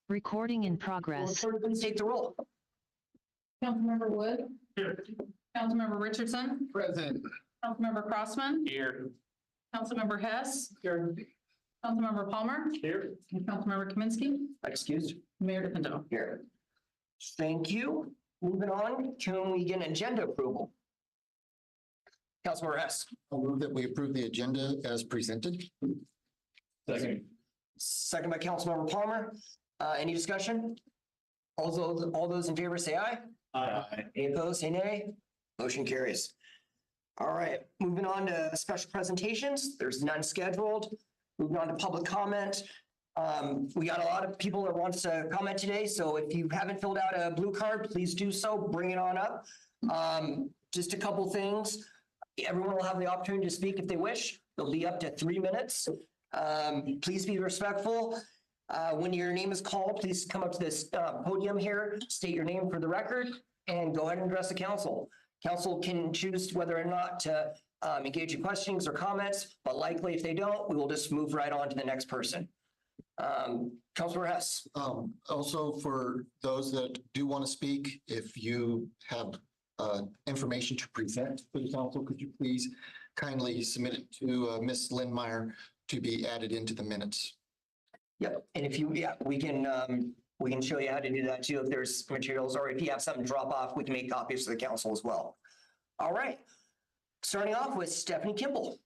Recording in progress. Clerk, please take the roll. Councilmember Wood, Here. Councilmember Richardson, Present. Councilmember Crossman, Here. Councilmember Hess, Here. Councilmember Palmer, Here. and Councilmember Kaminsky, Excused. Mayor DePinto. Here. Thank you. Moving on, can we get an agenda approval? Councilmember Hess. I'll move that we approve the agenda as presented. Second. Second by Councilmember Palmer. Any discussion? All those in favor say aye. Aye. Any opposed, say nay. Motion carries. All right, moving on to special presentations. There's none scheduled. Moving on to public comment. We got a lot of people that wants to comment today, so if you haven't filled out a blue card, please do so. Bring it on up. Just a couple things. Everyone will have the opportunity to speak if they wish. They'll be up to 3 minutes. Please be respectful. When your name is called, please come up to this podium here, state your name for the record, and go ahead and address the council. Council can choose whether or not to engage in questions or comments, but likely if they don't, we will just move right on to the next person. Councilor Hess. Also, for those that do want to speak, if you have information to present for the council, could you please kindly submit it to Ms. Lindmeyer to be added into the minutes? Yep, and if you, we can show you how to do that too, if there's materials, or if you have something drop off, we can make copies for the council as well. All right, starting off with Stephanie Kimball.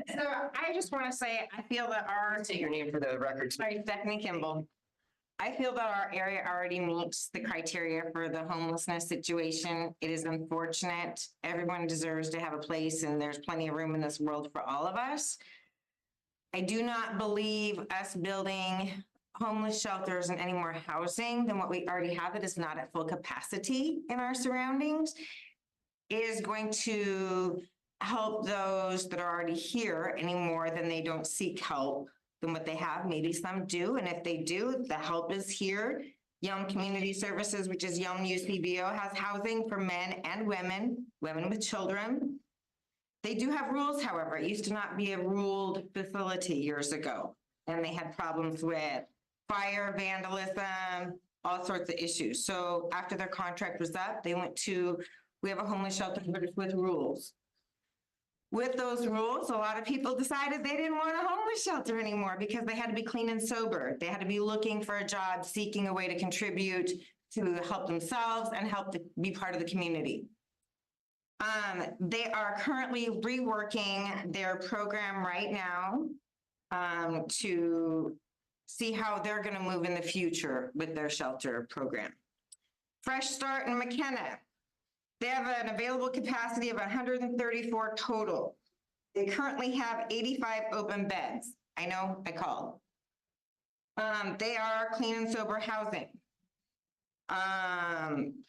So I just want to say, I feel that our, State your name for the record. sorry, Stephanie Kimball. I feel that our area already meets the criteria for the homelessness situation. It is unfortunate. Everyone deserves to have a place, and there's plenty of room in this world for all of us. I do not believe us building homeless shelters and any more housing than what we already have that is not at full capacity in our surroundings is going to help those that are already here any more than they don't seek help than what they have. Maybe some do, and if they do, the help is here. Yelm Community Services, which is Yelm UCBO, has housing for men and women with children. They do have rules, however. It used to not be a ruled facility years ago, and they had problems with fire, vandalism, all sorts of issues. So after their contract was up, they went to, we have a homeless shelter with rules. With those rules, a lot of people decided they didn't want a homeless shelter anymore because they had to be clean and sober. They had to be looking for a job, seeking a way to contribute to help themselves and help to be part of the community. They are currently reworking their program right now to see how they're going to move in the future with their shelter program. Fresh Start in McKenna. They have an available capacity of 134 total. They currently have 85 open beds. I know, I called. They are clean and sober housing.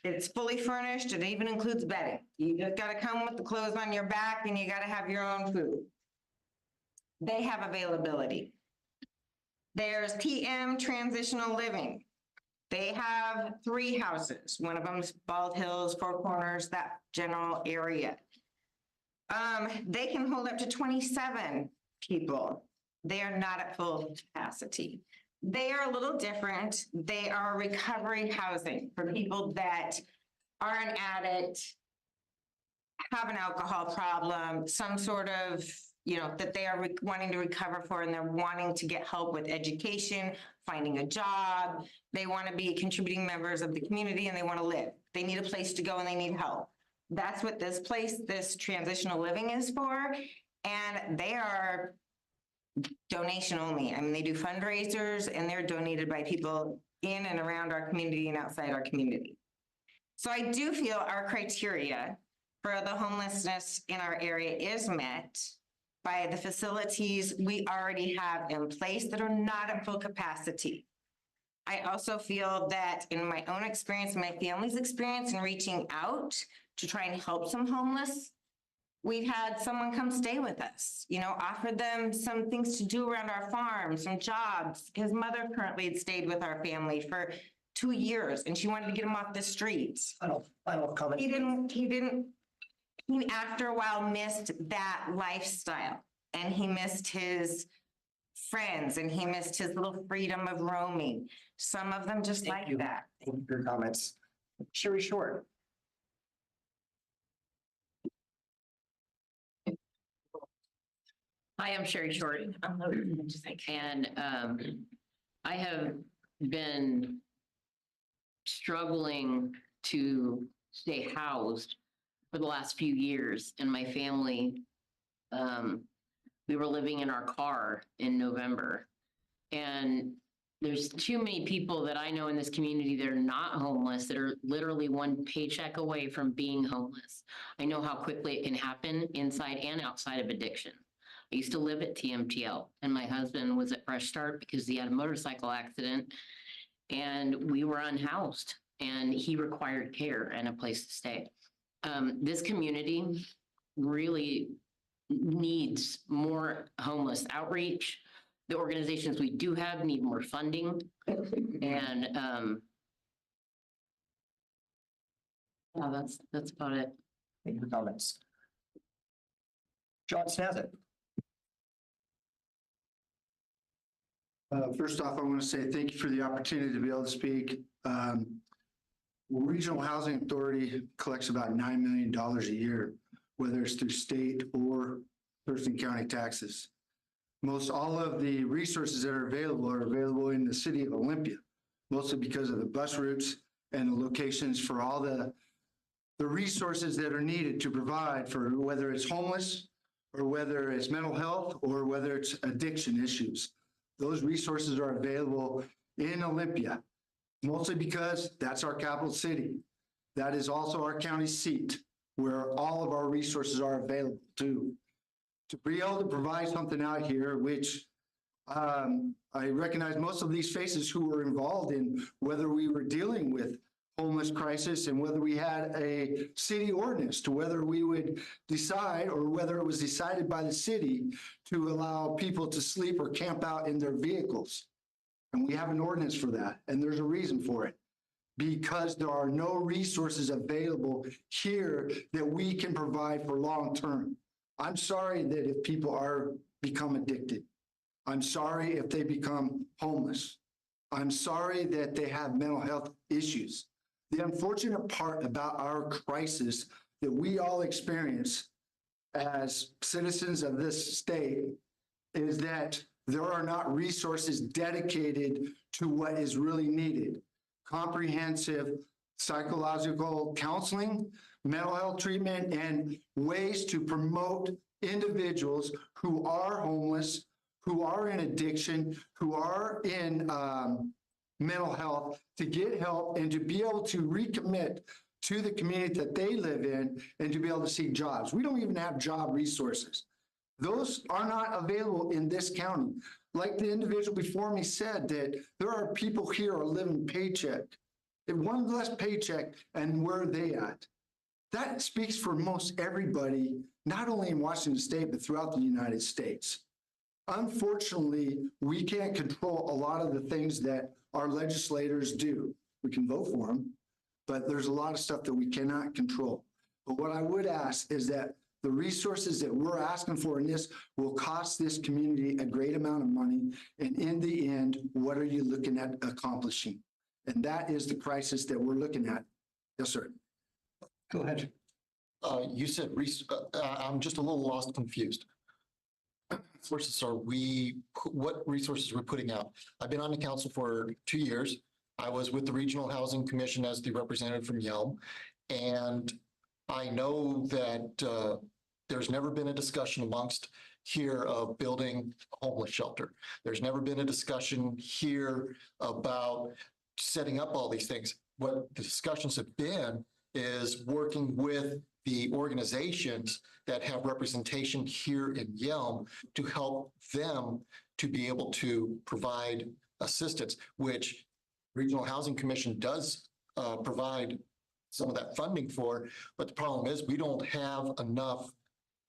It's fully furnished. It even includes bedding. You just got to come with the clothes on your back, and you got to have your own food. They have availability. There's PM Transitional Living. They have 3 houses. One of them is Bald Hills, Four Corners, that general area. They can hold up to 27 people. They are not at full capacity. They are a little different. They are recovery housing for people that are an addict, have an alcohol problem, some sort of, that they are wanting to recover for, and they're wanting to get help with education, finding a job. They want to be contributing members of the community, and they want to live. They need a place to go, and they need help. That's what this transitional living is for. And they are donation only. I mean, they do fundraisers, and they're donated by people in and around our community and outside our community. So I do feel our criteria for the homelessness in our area is met by the facilities we already have in place that are not at full capacity. I also feel that in my own experience, my family's experience in reaching out to try and help some homeless, we've had someone come stay with us, offer them some things to do around our farm, some jobs. His mother currently had stayed with our family for 2 years, and she wanted to get him off the streets. I don't comment. He after a while missed that lifestyle. and he missed his friends and he missed his little freedom of roaming. Some of them just Thank like you. that. Thank you for your comments. Sherry Short. Hi, I'm Sherry Short. And I have been struggling to stay housed for the last few years. And my family, we were living in our car in November. And there's too many people that I know in this community that are not homeless, that are literally one paycheck away from being homeless. I know how quickly it can happen inside and outside of addiction. I used to live at TMTL and my husband was at Fresh Start because he had a motorcycle accident and we were unhoused and he required care and a place to stay. This community really needs more homeless outreach. The organizations we do have need more funding and yeah, that's about it. Thank you for comments. John Snazit. First off, I want to say thank you for the opportunity to be able to speak. Regional Housing Authority collects about $9 million a year, whether it's through state or Thurston County taxes. Most all of the resources that are available in the city of Olympia, mostly because of the bus routes and the locations for all the resources that are needed to provide for whether it's homeless or whether it's mental health or whether it's addiction issues. Those resources are available in Olympia, mostly because that's our capital city. That is also our county seat where all of our resources are available too. To be able to provide something out here, which I recognize most of these faces who were involved in whether we were dealing with homeless crisis and whether we had a city ordinance to whether we would decide or whether it was decided by the city to allow people to sleep or camp out in their vehicles. And we have an ordinance for that. And there's a reason for it. Because there are no resources available here that we can provide for long term. I'm sorry that if people are become addicted. I'm sorry if they become homeless. I'm sorry that they have mental health issues. The unfortunate part about our crisis that we all experience as citizens of this state is that there are not resources dedicated to what is really needed. Comprehensive psychological counseling, mental health treatment, and ways to promote individuals who are homeless, who are in addiction, who are in mental health to get help and to be able to recommit to the community that they live in and to be able to seek jobs. We don't even have job resources. Those are not available in this county. Like the individual before me said, that there are people here who are living paycheck. If one less paycheck, and where are they at? That speaks for most everybody, not only in Washington State, but throughout the United States. Unfortunately, we can't control a lot of the things that our legislators do. We can vote for them, but there's a lot of stuff that we cannot control. But what I would ask is that the resources that we're asking for in this will cost this community a great amount of money. And in the end, what are you looking at accomplishing? And that is the crisis that we're looking at. Yes, sir. Go ahead. You said, I'm just a little lost, confused. Sources are what resources we're putting out? I've been on the council for 2 years. I was with the Regional Housing Commission as the representative from Yelm. And I know that there's never been a discussion amongst here of building a homeless shelter. There's never been a discussion here about setting up all these things. What the discussions have been is working with the organizations that have representation here in Yelm to help them to be able to provide assistance, which Regional Housing Commission does provide some of that funding for. But the problem is we don't have enough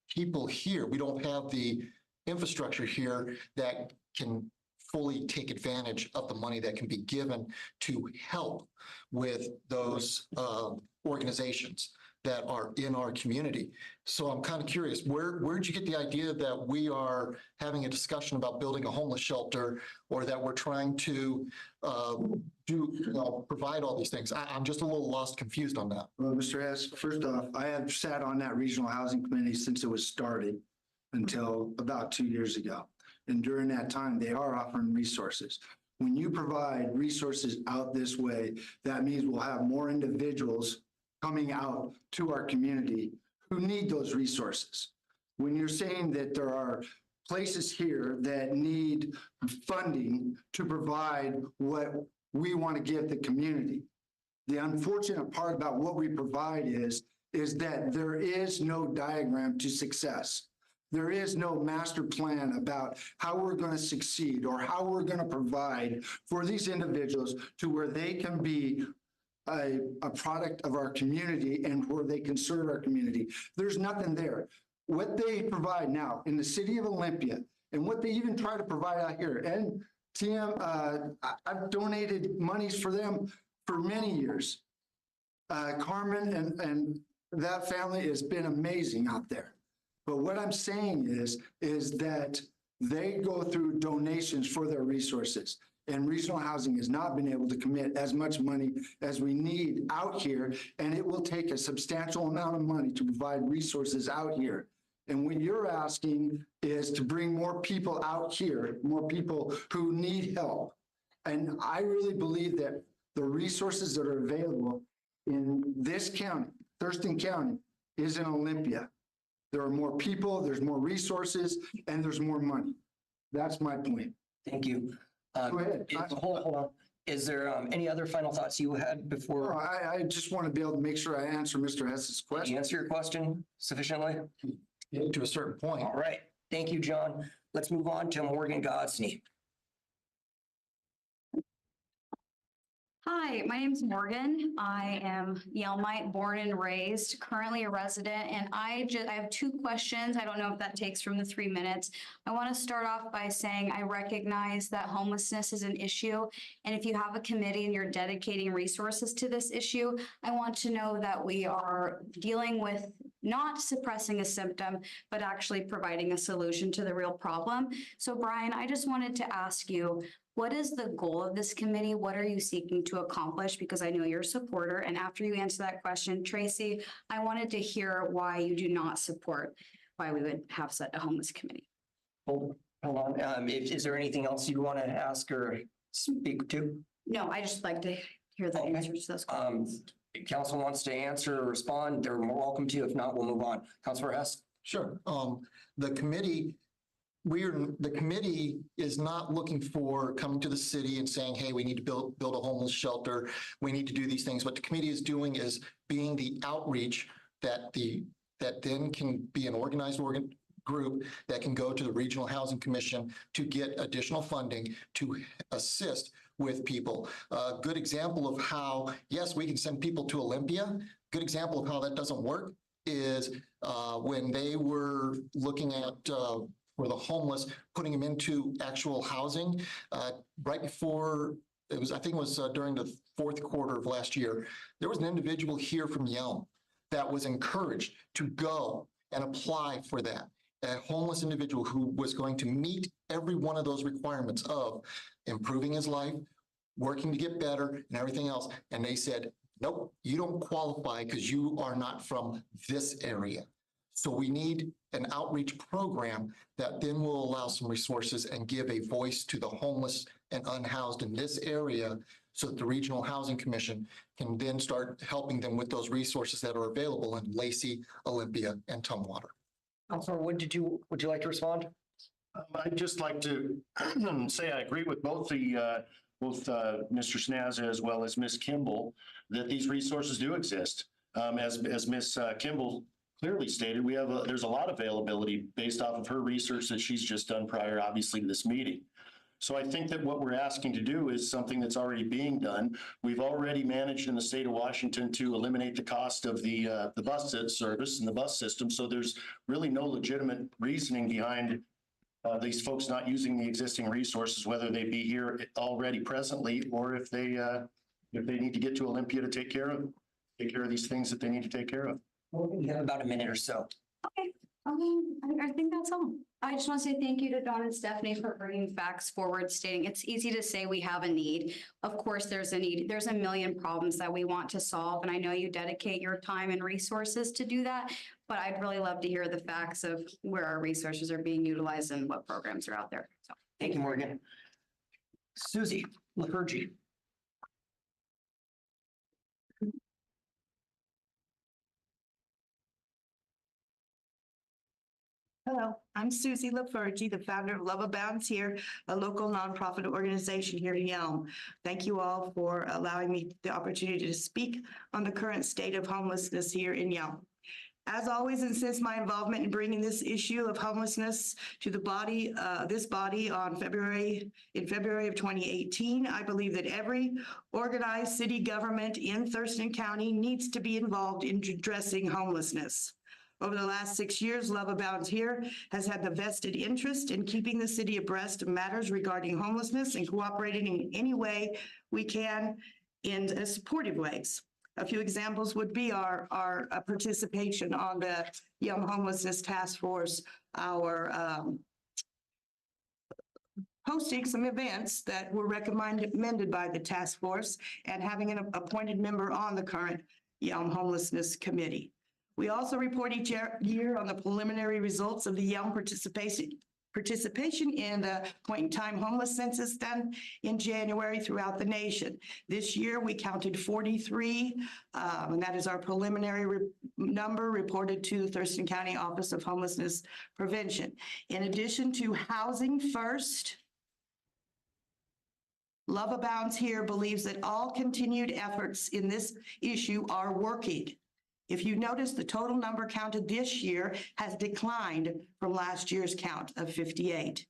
people here. We don't have the infrastructure here that can fully take advantage of the money that can be given to help with those organizations. that are in our community. So I'm kind of curious, where'd you get the idea that we are having a discussion about building a homeless shelter, or that we're trying to provide all these things? I'm just a little lost, confused on that. Well, Mr. Hess, first off, I have sat on that regional housing committee since it was started until about 2 years ago. And during that time, they are offering resources. When you provide resources out this way, that means we'll have more individuals coming out to our community who need those resources. When you're saying that there are places here that need funding to provide what we want to give the community, the unfortunate part about what we provide is that there is no diagram to success. There is no master plan about how we're going to succeed or how we're going to provide for these individuals to where they can be a product of our community and where they can serve our community. There's nothing there. What they provide now in the city of Olympia and what they even try to provide out here, and TM, I've donated monies for them for many years. Carmen and that family has been amazing out there. But what I'm saying is that they go through donations for their resources, and regional housing has not been able to commit as much money as we need out here, and it will take a substantial amount of money to provide resources out here. And what you're asking is to bring more people out here, more people who need help. And I really believe that the resources that are available in this county, Thurston County, is in Olympia. There are more people, there's more resources, and there's more money. That's my point. Thank you. Go ahead. Hold on. Is there any other final thoughts you had before? I just want to be able to make sure I answer Mr. Hess's Did you question. answer your question sufficiently? To a certain point. All right. Thank you, John. Let's move on to Morgan Godsney. Hi, my name's Morgan. I am Yelmite, born and raised, currently a resident, and I have two questions. I don't know if that takes from the 3 minutes. I want to start off by saying I recognize that homelessness is an issue, and if you have a committee and you're dedicating resources to this issue, I want to know that we are dealing with not suppressing a symptom, but actually providing a solution to the real problem. So Brian, I just wanted to ask you, what is the goal of this committee? What are you seeking to accomplish? Because I know you're a supporter. And after you answer that question, Tracy, I wanted to hear why you do not support why we would have such a homeless committee. Hold on. Is there anything else you want to ask or speak to? No, I just like to hear the Okay. answers to those questions. Council wants to answer or respond, they're more welcome to. If not, we'll move on. Councilor Hess? Sure. The committee is not looking for coming to the city and saying, hey, we need to build a homeless shelter. We need to do these things. What the committee is doing is being the outreach that then can be an organized group that can go to the Regional Housing Commission to get additional funding to assist with people. A good example of how, yes, we can send people to Olympia. Good example of how that doesn't work is when they were looking at for the homeless, putting them into actual housing right before it was, I think it was during the fourth quarter of last year, there was an individual here from Yelm that was encouraged to go and apply for that. A homeless individual who was going to meet every one of those requirements of improving his life, working to get better and everything else. And they said, nope, you don't qualify because you are not from this area. So we need an outreach program that then will allow some resources and give a voice to the homeless and unhoused in this area so that the Regional Housing Commission can then start helping them with those resources that are available in Lacey, Olympia, and Tumwater. Councilor Wood, would you like to respond? I'd just like to say I agree with both Mr. Snaz as well as Ms. Kimball that these resources do exist. As Ms. Kimball clearly stated, there's a lot of availability based off of her research that she's just done prior, obviously, to this meeting. So I think that what we're asking to do is something that's already being done. We've already managed in the state of Washington to eliminate the cost of the bus service and the bus system. So there's really no legitimate reasoning behind these folks not using the existing resources, whether they be here already presently or if they need to get to Olympia to take care of these things that they need to take care of. We have about a minute or so. Okay, I think that's all. I just want to say thank you to Dawn and Stephanie for bringing facts forward, stating it's easy to say we have a need. Of course, there's a need. There's a million problems that we want to solve, and I know you dedicate your time and resources to do that, but I'd really love to hear the facts of where our resources are being utilized and what programs are out there. So Thank you, Morgan. Susie LaFergie. Hello, I'm Susie LaFergie, the founder of Love Abounds Here, a local nonprofit organization here in Yelm. Thank you all for allowing me the opportunity to speak on the current state of homelessness here in Yelm. As always, and since my involvement in bringing this issue of homelessness to the body, this body in February of 2018, I believe that every organized city government in Thurston County needs to be involved in addressing homelessness. Over the last 6 years, Love Abounds Here has had the vested interest in keeping the city abreast of matters regarding homelessness and cooperating in any way we can in supportive ways. A few examples would be our participation on the Young Homelessness Task Force, our hosting some events that were recommended by the task force, and having an appointed member on the current Yelm Homelessness Committee. We also report each year on the preliminary results of the Yelm participation in the point-in-time homeless census done in January throughout the nation. This year, we counted 43, and that is our preliminary number reported to Thurston County Office of Homelessness Prevention. In addition to housing first, Love Abounds Here believes that all continued efforts in this issue are working. If you notice, the total number counted this year has declined from last year's count of 58.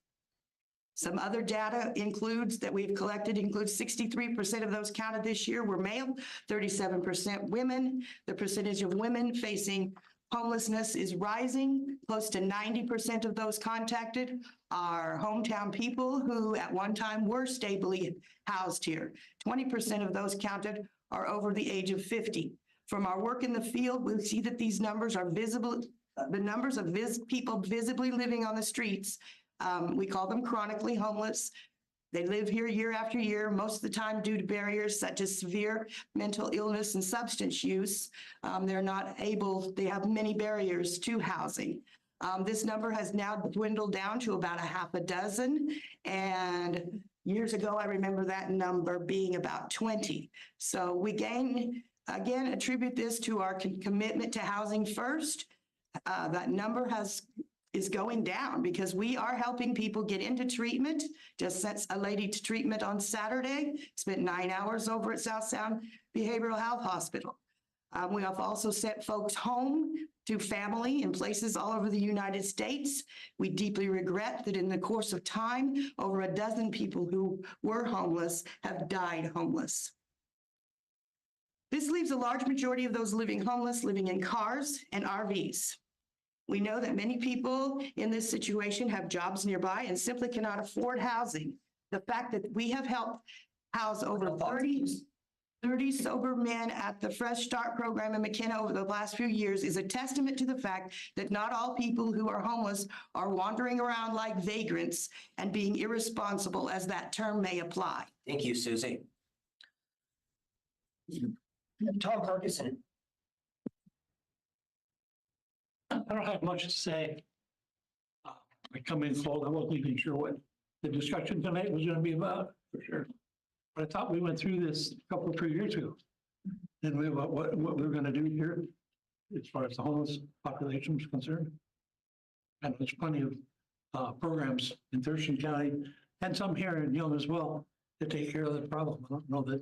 Some other data includes 63% of those counted this year were male, 37% women. The percentage of women facing homelessness is rising. Close to 90% of those contacted are hometown people who at one time were stably housed here. 20% of those counted are over the age of 50. From our work in the field, we see that these numbers are visible. The numbers of people visibly living on the streets, we call them chronically homeless. They live here year after year, most of the time due to barriers such as severe mental illness and substance use. They have many barriers to housing. This number has now dwindled down to about a half a dozen. And years ago, I remember that number being about 20. So we again, attribute this to our commitment to housing first. That number is going down because we are helping people get into treatment. Just sent a lady to treatment on Saturday, spent 9 hours over at South Sound Behavioral Health Hospital. We have also sent folks home to family in places all over the United States. We deeply regret that in the course of time, over a dozen people who were homeless have died homeless. This leaves a large majority of those living homeless living in cars and RVs. We know that many people in this situation have jobs nearby and simply cannot afford housing. The fact that we have helped house over 30 sober men at the Fresh Start program in McKenna over the last few years is a testament to the fact that not all people who are homeless are wandering around like vagrants and being irresponsible, as that term may apply. Thank you, Susie. Tom Ferguson. I don't have much to say. I come in cold. I wasn't even sure what the discussion tonight was going to be about, for sure. But I thought we went through this a couple of 3 years ago. And what we were going to do here as far as the homeless population was concerned. And there's plenty of programs in Thurston County and some here in Yelm as well to take care of the problem. I don't know that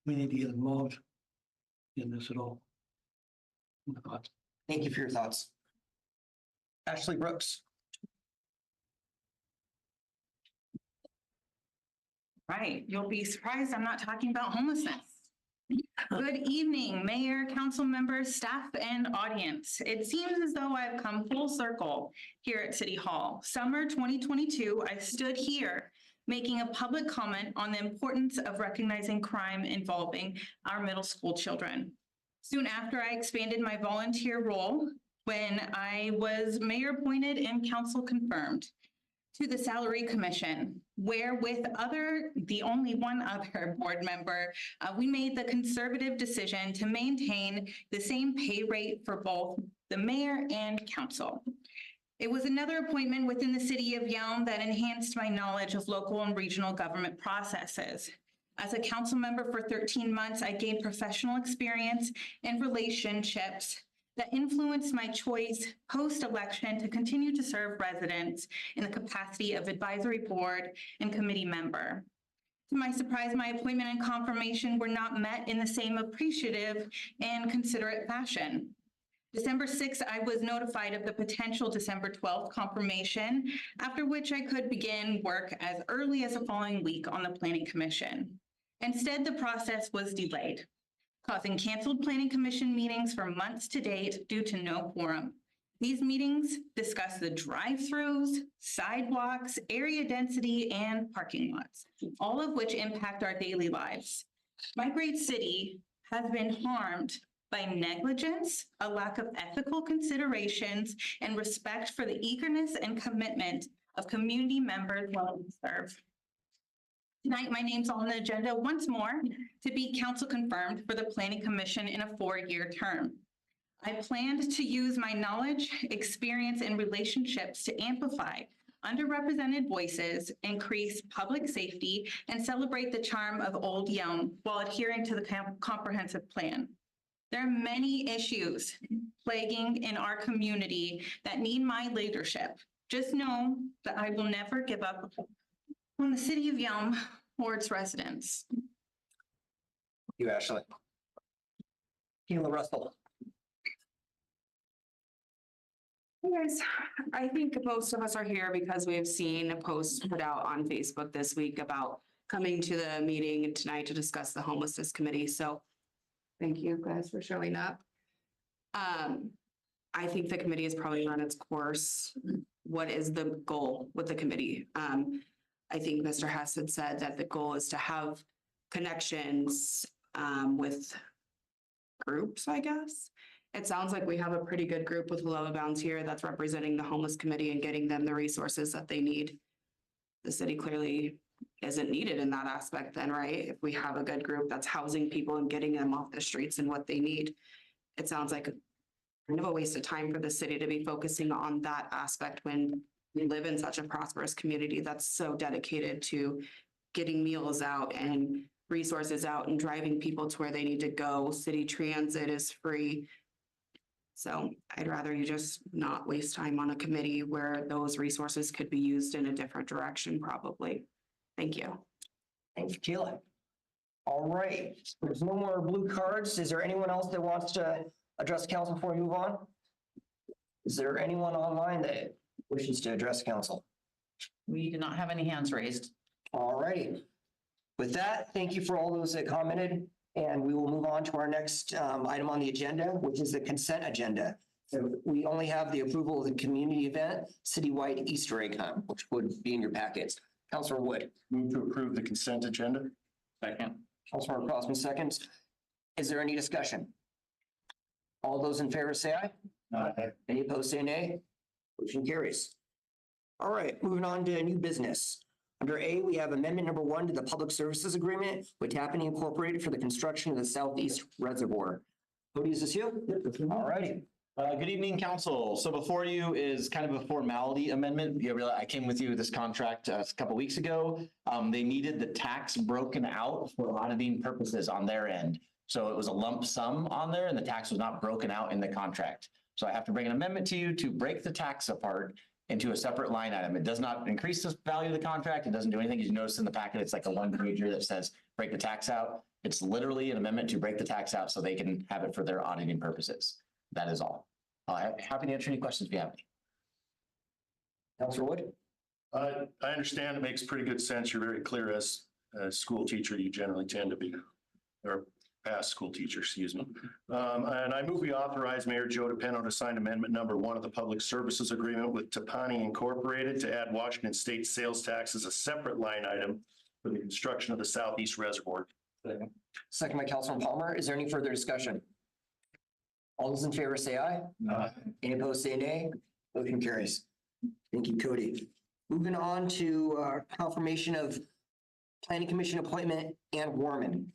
we need to get involved in this at all. Thank you for your thoughts. Ashley Brooks. Right, you'll be surprised I'm not talking about homelessness. Good evening, Mayor, council members, staff, and audience. It seems as though I've come full circle here at City Hall. Summer 2022, I stood here making a public comment on the importance of recognizing crime involving our middle school children. Soon after, I expanded my volunteer role when I was mayor appointed and council confirmed to the Salary Commission, where with the only one other board member, we made the conservative decision to maintain the same pay rate for both the mayor and council. It was another appointment within the city of Yelm that enhanced my knowledge of local and regional government processes. As a council member for 13 months, I gained professional experience and relationships that influenced my choice post-election to continue to serve residents in the capacity of advisory board and committee member. To my surprise, my appointment and confirmation were not met in the same appreciative and considerate fashion. December 6th, I was notified of the potential December 12th confirmation, after which I could begin work as early as the following week on the Planning Commission. Instead, the process was delayed, causing canceled Planning Commission meetings for months to date due to no quorum. These meetings discuss the drive-throughs, sidewalks, area density, and parking lots, all of which impact our daily lives. My great city has been harmed by negligence, a lack of ethical considerations, and respect for the eagerness and commitment of community members while we serve. Tonight, my name's on the agenda once more to be council confirmed for the Planning Commission in a 4-year term. I planned to use my knowledge, experience, and relationships to amplify underrepresented voices, increase public safety, and celebrate the charm of Old Yelm while adhering to the comprehensive plan. There are many issues plaguing in our community that need my leadership. Just know that I will never give up on the city of Yelm or its residents. You, Ashley. Keela Russell. Hey guys, I think most of us are here because we have seen a post put out on Facebook this week about coming to the meeting tonight to discuss the homelessness committee. So thank you guys for showing up. I think the committee has probably run its course. What is the goal with the committee? I think Mr. Hess had said that the goal is to have connections with groups, I guess. It sounds like we have a pretty good group with Love Bounds here that's representing the homeless committee and getting them the resources that they need. The city clearly isn't needed in that aspect then, right? If we have a good group that's housing people and getting them off the streets and what they need, it sounds like kind of a waste of time for the city to be focusing on that aspect when we live in such a prosperous community that's so dedicated to getting meals out and resources out and driving people to where they need to go. City transit is free. So I'd rather you just not waste time on a committee where those resources could be used in a different direction, probably. Thank you. Thank you, Keela. All right, there's no more blue cards. Is there anyone else that wants to address council before we move on? Is there anyone online that wishes to address council? We do not have any hands raised. All righty. With that, thank you for all those that commented, and we will move on to our next item on the agenda, which is the consent agenda. So we only have the approval of the community event, citywide Easter egg hunt, which would be in your packets. Councilor Wood. Move to approve the consent agenda. Second. Councilor Crossman seconds. Is there any discussion? All those in favor say aye. Aye. Any opposed say nay. Motion carries. All right, moving on to new business. Under A, we have amendment number 1 to the public services agreement with Tappan Incorporated for the construction of the Southeast Reservoir. Cody, is this you? All righty. Good evening, council. So before you is kind of a formality amendment. I came with you with this contract a couple weeks ago. They needed the tax broken out for auditing purposes on their end. So it was a lump sum on there and the tax was not broken out in the contract. So I have to bring an amendment to you to break the tax apart into a separate line item. It does not increase the value of the contract. It doesn't do anything. As you notice in the packet, it's like a one-pager that says break the tax out. It's literally an amendment to break the tax out so they can have it for their auditing purposes. That is all. I'm happy to answer any questions if you have any. Councilor Wood. I understand it makes pretty good sense. You're very clear as a school teacher. You generally tend to be, or past school teacher, excuse me. And I move we authorize Mayor Joe DePeno to sign amendment number 1 of the public services agreement with Tappan Incorporated to add Washington State sales tax as a separate line item for the construction of the Southeast Reservoir. Second by Councilor Palmer. Is there any further discussion? All those in favor say aye. Any opposed, say nay. Motion carries. Thank you, Cody. Moving on to confirmation of planning commission appointment, Ann Warman.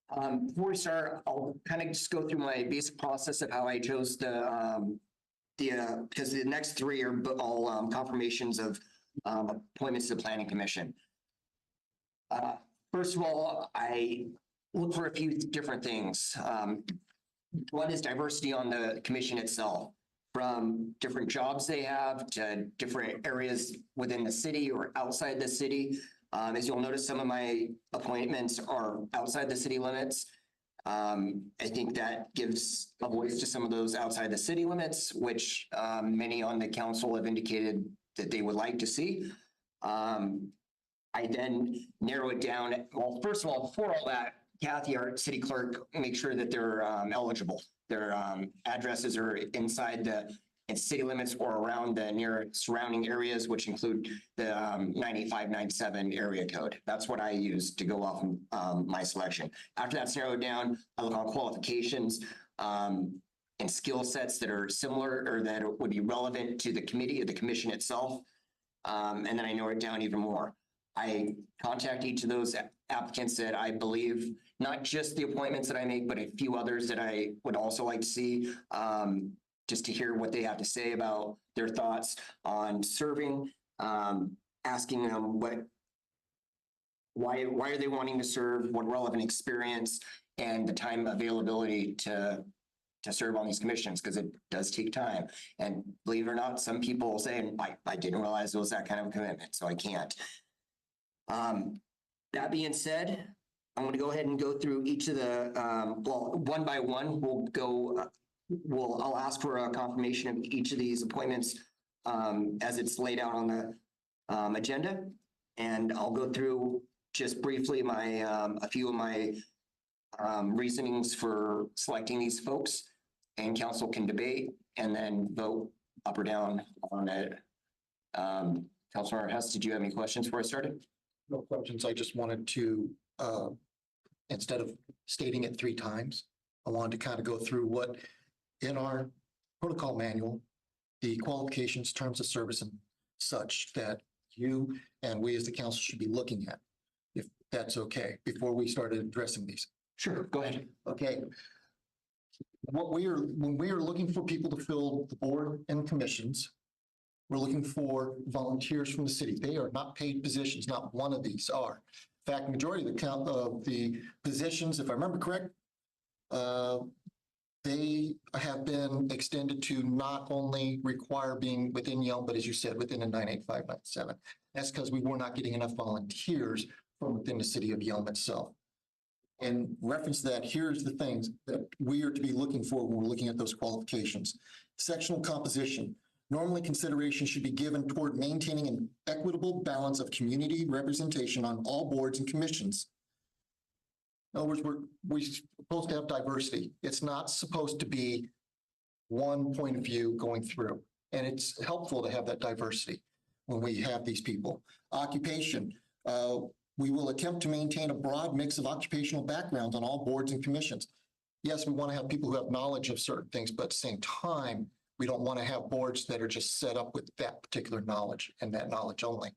Before we start, I'll kind of just go through my basic process of how I chose because the next three are all confirmations of appointments to the planning commission. First of all, I look for a few different things. One is diversity on the commission itself, from different jobs they have to different areas within the city or outside the city. As you'll notice, some of my appointments are outside the city limits. I think that gives a voice to some of those outside the city limits, which many on the council have indicated that they would like to see. I then narrow it down. Well, first of all, before all that, Kathy, our city clerk, make sure that they're eligible. Their addresses are inside the city limits or around the near surrounding areas, which include the 98597 area code. That's what I use to go off my selection. After that's narrowed down, I look on qualifications and skill sets that are similar or that would be relevant to the committee or the commission itself. And then I narrow it down even more. I contact each of those applicants that I believe, not just the appointments that I make, but a few others that I would also like to see, just to hear what they have to say about their thoughts on serving, asking them why are they wanting to serve, what relevant experience, and the time availability to serve on these commissions, because it does take time. And believe it or not, some people say, I didn't realize it was that kind of a commitment, so I can't. That being said, I'm going to go ahead and go through each of the, one by one, I'll ask for a confirmation of each of these appointments as it's laid out on the agenda. And I'll go through just briefly a few of my reasonings for selecting these folks, and council can debate and then vote up or down on it. Councilmember Hess, did you have any questions before I started? No questions. I just wanted to, instead of stating it 3 times, I wanted to kind of go through what in our protocol manual, the qualifications, terms of service and such that you and we as the council should be looking at, if that's okay, before we started addressing these. Sure, go ahead. Okay. When we are looking for people to fill the board and commissions, we're looking for volunteers from the city. They are not paid positions. Not one of these are. In fact, majority of the positions, if I remember correct, they have been extended to not only require being within Yelm, but as you said, within a 98597. That's because we were not getting enough volunteers from within the city of Yelm itself. In reference to that, here's the things that we are to be looking for when we're looking at those qualifications. Sectional composition. Normally, consideration should be given toward maintaining an equitable balance of community representation on all boards and commissions. In other words, we're supposed to have diversity. It's not supposed to be one point of view going through. And it's helpful to have that diversity when we have these people. Occupation. We will attempt to maintain a broad mix of occupational backgrounds on all boards and commissions. Yes, we want to have people who have knowledge of certain things, but at the same time, we don't want to have boards that are just set up with that particular knowledge and that knowledge only.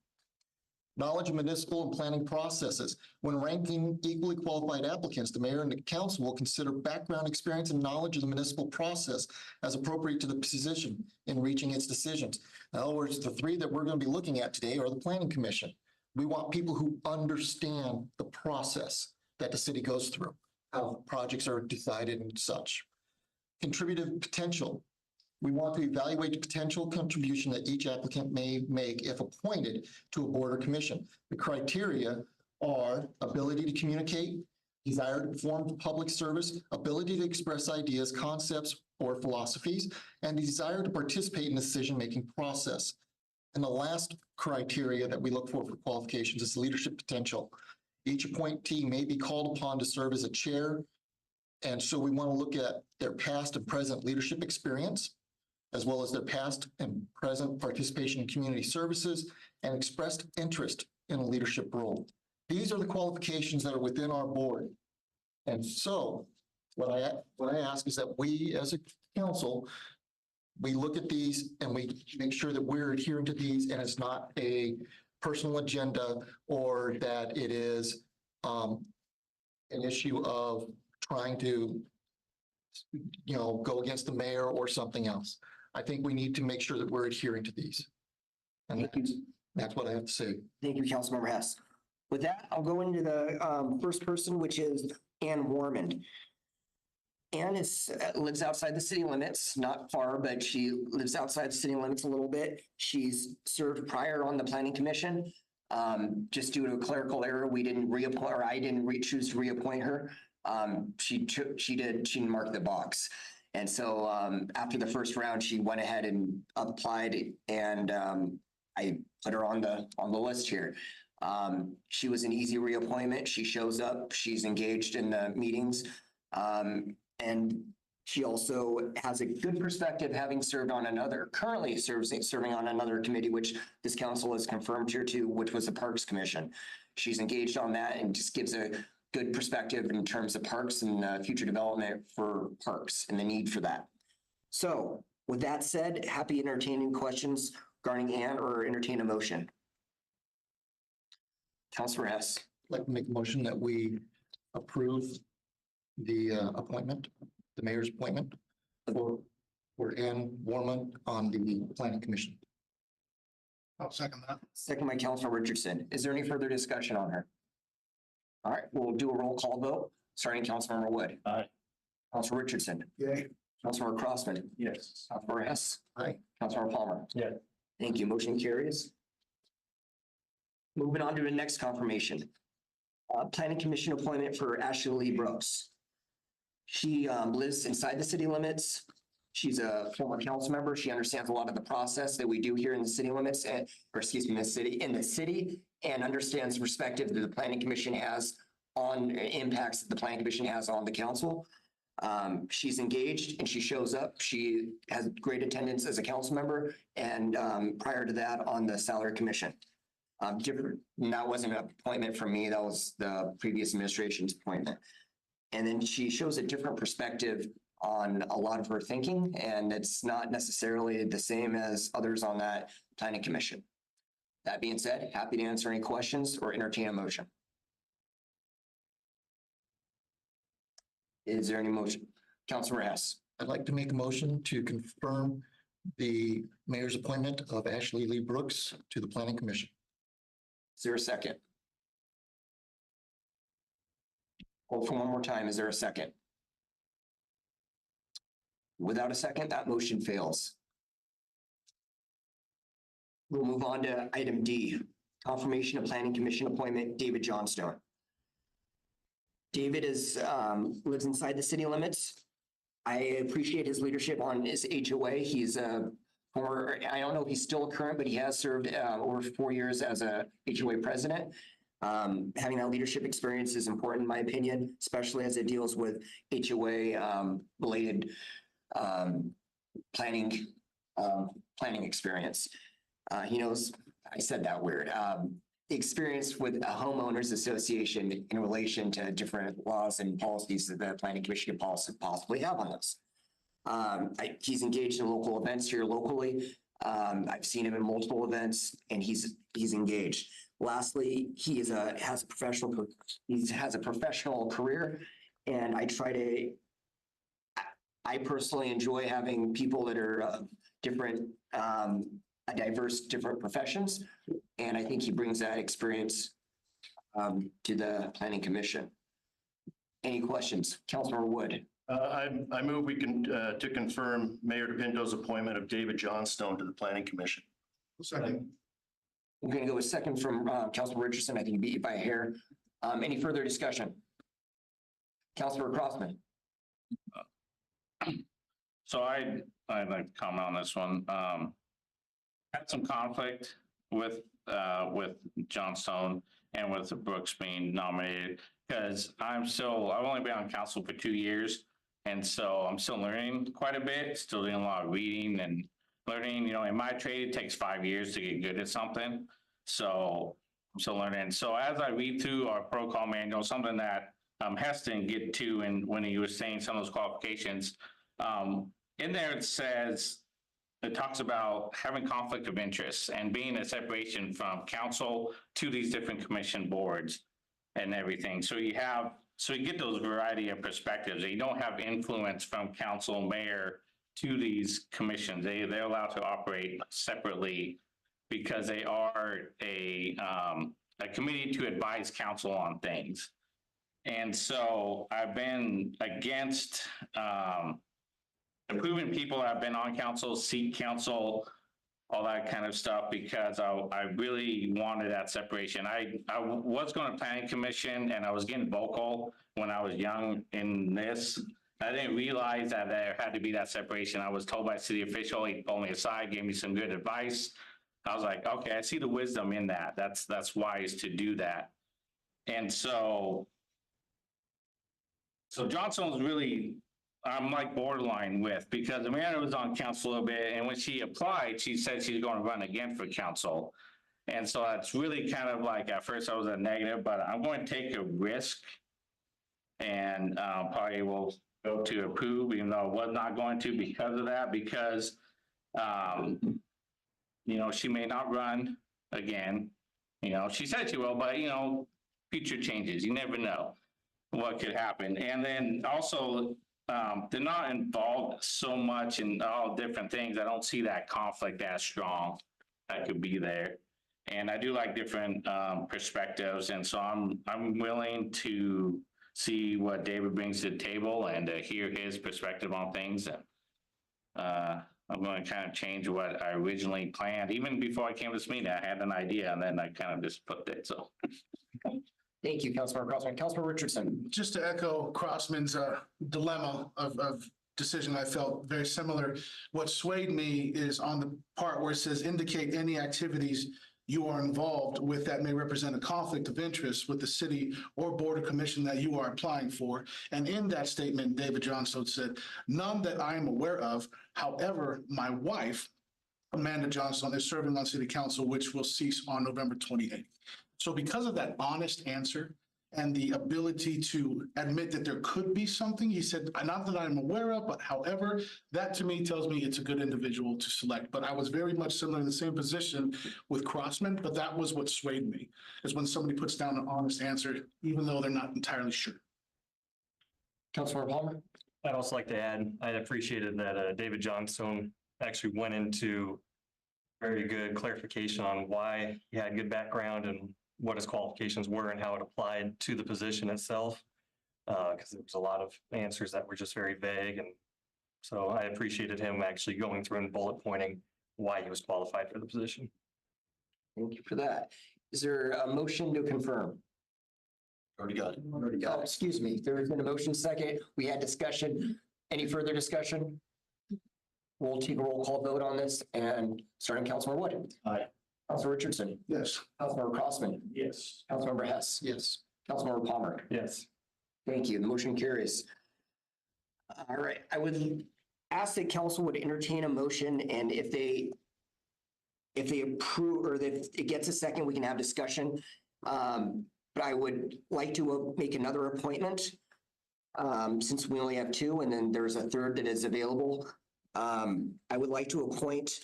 Knowledge of municipal and planning processes. When ranking equally qualified applicants, the mayor and the council will consider background experience and knowledge of the municipal process as appropriate to the position in reaching its decisions. In other words, the 3 that we're going to be looking at today are the planning commission. We want people who understand the process that the city goes through, how projects are decided and such. Contributive potential. We want to evaluate the potential contribution that each applicant may make if appointed to a board or commission. The criteria are ability to communicate, desire to perform public service, ability to express ideas, concepts, or philosophies, and desire to participate in the decision-making process. And the last criteria that we look for qualifications is leadership potential. Each appointee may be called upon to serve as a chair. And so we want to look at their past and present leadership experience, as well as their past and present participation in community services and expressed interest in a leadership role. These are the qualifications that are within our board. And so what I ask is that we, as a council, we look at these and we make sure that we're adhering to these and it's not a personal agenda or that it is an issue of trying to, go against the mayor or something else. I think we need to make sure that we're adhering to these. And that's what I have to say. Thank you, Councilmember Hess. With that, I'll go into the first person, which is Ann Warmond. Ann lives outside the city limits, not far, but she lives outside the city limits a little bit. She's served prior on the planning commission. Just due to a clerical error, we didn't reappoint, or I didn't choose to reappoint her. She marked the box. And so after the first round, she went ahead and applied, and I put her on the list here. She was an easy reappointment. She shows up, she's engaged in the meetings. And she also has a good perspective, having served on currently serving on another committee, which this council has confirmed here too, which was the Parks Commission. She's engaged on that and just gives a good perspective in terms of parks and future development for parks and the need for that. So with that said, happy entertaining questions regarding Ann, or entertain a motion. Councilor Hess. I'd like to make a motion that we approve the appointment, the mayor's appointment for Ann Warmond on the planning commission. I'll second that. Second by Councilor Richardson. Is there any further discussion on her? All right, we'll do a roll call vote, starting Councilmember Wood. Aye. Councilor Richardson. Yay. Councilmember Crossman. Yes. Councilmember Hess. Aye. Councilmember Palmer. Yeah. Thank you. Motion carries. Moving on to the next confirmation. Planning Commission appointment for Ashley Lee Brooks. She lives inside the city limits. She's a former council member. She understands a lot of the process that we do here in the city limits, in the city, and understands the perspective that the Planning Commission has on impacts that the Planning Commission has on the council. She's engaged and she shows up. She has great attendance as a council member, and prior to that on the salary commission. Different, and that wasn't an appointment from me. That was the previous administration's appointment. And then she shows a different perspective on a lot of her thinking, and it's not necessarily the same as others on that planning commission. That being said, happy to answer any questions or entertain a motion. Is there any motion? Councilor Hess. I'd like to make a motion to confirm the mayor's appointment of Ashley Lee Brooks to the planning commission. Is there a second? Hold for one more time. Is there a second? Without a second, that motion fails. We'll move on to item D, confirmation of planning commission appointment, David Johnstone. David lives inside the city limits. I appreciate his leadership on his HOA. He's a former, I don't know if he's still current, but he has served over 4 years as a HOA president. Having that leadership experience is important in my opinion, especially as it deals with HOA related planning experience. He knows, I said that weird, experience with a homeowners association in relation to different laws and policies that the planning commission can possibly have on those. He's engaged in local events here locally. I've seen him in multiple events and he's engaged. Lastly, he has a professional career, and I personally enjoy having people that are different, diverse, different professions. And I think he brings that experience to the planning commission. Any questions? Councilmember Wood. I move we can, to confirm Mayor DePinto's appointment of David Johnstone to the planning commission. Second. We're going to go with second from Councilor Richardson. I think he beat you by a hair. Any further discussion? Councilor Crossman. So I'd like to comment on this one. Had some conflict with Johnstone and with Brooks being nominated, because I've only been on council for 2 years. And so I'm still learning quite a bit, still doing a lot of reading and learning. In my trade, it takes 5 years to get good at something. So I'm still learning. So as I read through our protocol manual, something that hesitant to get to, and when he was saying some of those qualifications, in there it talks about having conflict of interest and being a separation from council to these different commission boards and everything. So you get those variety of perspectives. You don't have influence from council, mayor to these commissions. They're allowed to operate separately because they are a committee to advise council on things. And so I've been against approving people that have been on council, seat council, all that kind of stuff, because I really wanted that separation. I was going to planning commission, and I was getting vocal when I was young in this. I didn't realize that there had to be that separation. I was told by a city official, he pulled me aside, gave me some good advice. I was like, okay, I see the wisdom in that. That's wise to do that. And so Johnson was really, I'm like borderline with, because Amanda was on council a little bit, and when she applied, she said she's going to run again for council. And so that's really kind of like, at first I was a negative, but I'm going to take a risk and probably will go to approve, even though I was not going to because of that, because, she may not run again. She said she will, but, future changes, you never know what could happen. And then also, they're not involved so much in all different things. I don't see that conflict as strong that could be there. And I do like different perspectives. And so I'm willing to see what David brings to the table and hear his perspective on things. And I'm going to kind of change what I originally planned. Even before I came to this meeting, I had an idea, and then I kind of just put it. So. Thank you, Councilmember Crossman. Councilmember Richardson. Just to echo Crossman's dilemma of decision, I felt very similar. What swayed me is on the part where it says indicate any activities you are involved with that may represent a conflict of interest with the city or board or commission that you are applying for. And in that statement, David Johnstone said, none that I am aware of. However, my wife, Amanda Johnstone, is serving on city council, which will cease on November 28th. So because of that honest answer and the ability to admit that there could be something, he said, not that I'm aware of, but however, that to me tells me it's a good individual to select. But I was very much similar in the same position with Crossman, but that was what swayed me, is when somebody puts down an honest answer, even though they're not entirely sure. Councilmember Palmer. I'd also like to add, I appreciated that David Johnstone actually went into very good clarification on why he had good background and what his qualifications were and how it applied to the position itself. Because there was a lot of answers that were just very vague. And so I appreciated him actually going through and bullet pointing why he was qualified for the position. Thank you for that. Is there a motion to confirm? Already got it. Already got it. Excuse me. There has been a motion second. We had discussion. Any further discussion? We'll take a roll call vote on this, and starting Councilmember Wood. Aye. Councilmember Richardson. Yes. Councilmember Crossman. Yes. Councilmember Hess. Yes. Councilmember Palmer. Yes. Thank you. The motion carries. All right. I would ask that council would entertain a motion, and if they approve, or if it gets a second, we can have discussion. But I would like to make another appointment since we only have two, and then there's a third that is available. I would like to appoint